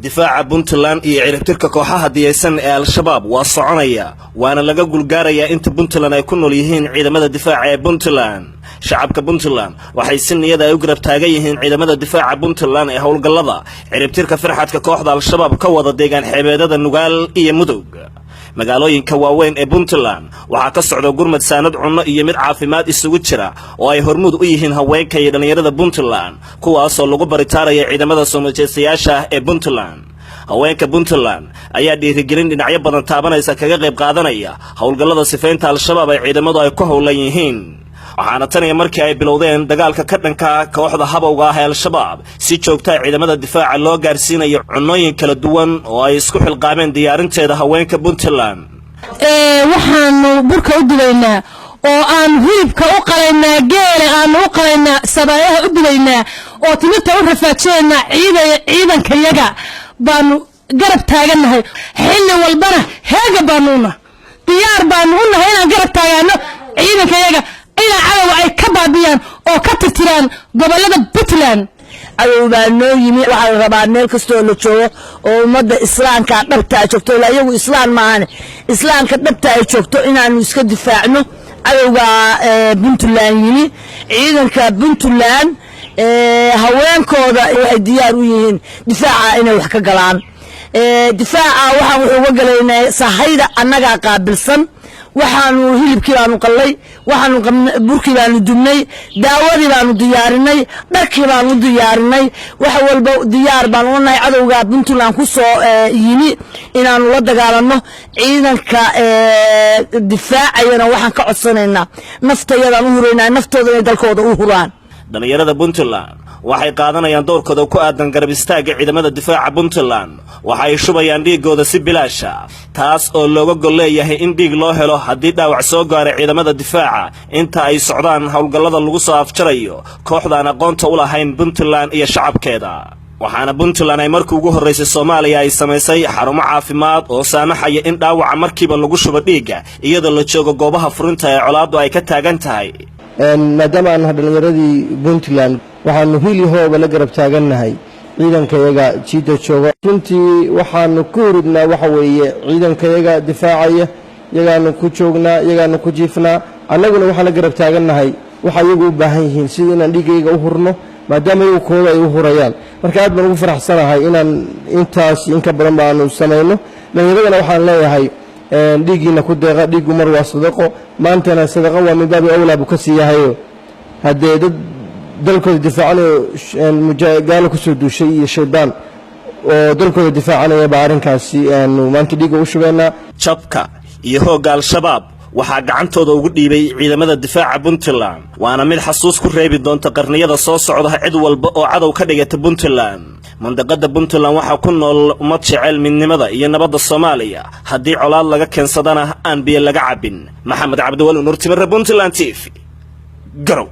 difaaca Puntland iyo ciribtirka kooxaha diyaysan ee Al-Shabaab waa soconaya waana laga gulgaaraya inta Puntland ay ku nool yihiin ciidamada difaaca ee Puntland. shacabka Puntland waxay si niyad ay u garab taagan yihiin ciidamada difaaca Puntland ee howlgallada ciribtirka farxadka kooxda Al-Shabaab ka wada deegaan xeebeedada Nugaal iyo Mudug. magaalooyinka waaweyn ee Puntland waxa ka socda gurmad saanad cunno iyo mid caafimaad isugu jira oo ay hormuud u yihiin haweenka iyo dhalinyarada Puntland kuwaas oo lagu baritaaraya ciidamada Soomaaliyeed ee Puntland. haweenka Puntland ayaa dhiirigelin dhinacyo badan taabanaysa kaga qayb qaadanaya howlgallada sifaynta Al-Shabaab ay ciidamadu ay ku howlan yihiin. waxaana tan markii ay bilowdeen dagaalka ka dhanka kooxda habowga ah ee Al-Shabaab si joogta ah ciidamada difaaca loo gaarsiinayo cunnooyin kala duwan oo ay isku xilqaameen diyaarinteeda haweenka Puntland. waxaanu burka u dilaynaa oo aan hilibka u qalaynaa geela aan u qalaynaa sabayaha u dilaynaa oo timirta u rafaajeenaa ciidankayaga baanu garab taaganahay xilli walbana heega baanuuna diyaar baanu u nahay inaan garab taagano ciidankayaga ilaa cadow ay ka baabiyaan oo ka tirtiraan gobolada Puntland. cadow baa noo yimi waxaa la rabaa meel kastoo la joogo oo ummadda islaamka dhabta ay joogto ilaa iyagu islaam maahan islaamka dhabta ay joogto inaanu iska difaacno cadowga Puntland yimi ciidanka Puntland haweenkooda waxay diyaar u yihiin difaaca inay wax ka galaan difaaca waxaan wuxuu uga galaynaa sahayda annaga qaabilsan waxaanu hilibkii baanu qallay waxaanu burkii baanu dubnay daawadii baanu diyaarinay dharkii baanu diyaarinay wax walba diyaar baanu u nahay cadowga Puntland ku soo yimi inaanu la dagaalano ciidanka difaacayana waxaan ka codsanaynaa naftayada u huraynaa naftooda inay dalkooda u huraan. dhalinyarada Puntland waxay qaadanayaan doorkooda ku aadan garab istaaga ciidamada difaaca Puntland waxay shubayaan dhiigooda si bilaash ah taas oo looga gol leeyahay in dhiig loo helo haddii dhaawac soo gaaray ciidamada difaaca inta ay socdaan howlgallada lagu soo afjarayo kooxdaan aqoonta u lahayn Puntland iyo shacabkeeda. waxaana Puntland ay markii ugu horeysay Soomaaliya ay sameysay xarumo caafimaad oo saamaxaya in dhaawaca markiiba lagu shubo dhiiga iyadoo la joogo goobaha furinta ee colaadu ay ka taagan tahay. maadaama aan dhalinyaradii Puntland waxaanu hilihooga la garab taagannahay ciidankayaga jiida jooga runtii waxaanu ku hurudnaa waxa weeye ciidankayaga difaacaya yagaanu ku joognaa yagaanu ku jiifnaa annaguna waxaan la garab taagannahay waxa iyagu u baahan yihiin sida inaan dhiigayga u hurno maadaama iyagu kooda ay u hurayaan marka aad baan ugu faraxsanahay inaan intaas inka badan baanu samayno dhalinyaradana waxaan leeyahay dhiigina ku deeqa dhiigu mar waa sadaqo maantana sadaqa waa min baabi awlaa buu ka sii yahayo haddee dad dalkooda difaacanaya gaalo kusoo duushay iyo shaydaan oo dalkooda difaacanaya baa arrinkaasi aanu maanta dhiiga u shubeynaa. jabka iyo hoogga Al-Shabaab waxaa gacantooda ugu dhiibay ciidamada difaaca Puntland waana mid xasuus ku reebi doonta qarniyada soo socda cid walba oo cadow ka dhigata Puntland. mandaqada Puntland waxa ku nool ummad jecel midnimada iyo nabadda Soomaaliya haddii colaad laga keensadana aan biyo laga cabin. maxamed cabdiwali Nuur Timir, Puntland TV. Garow.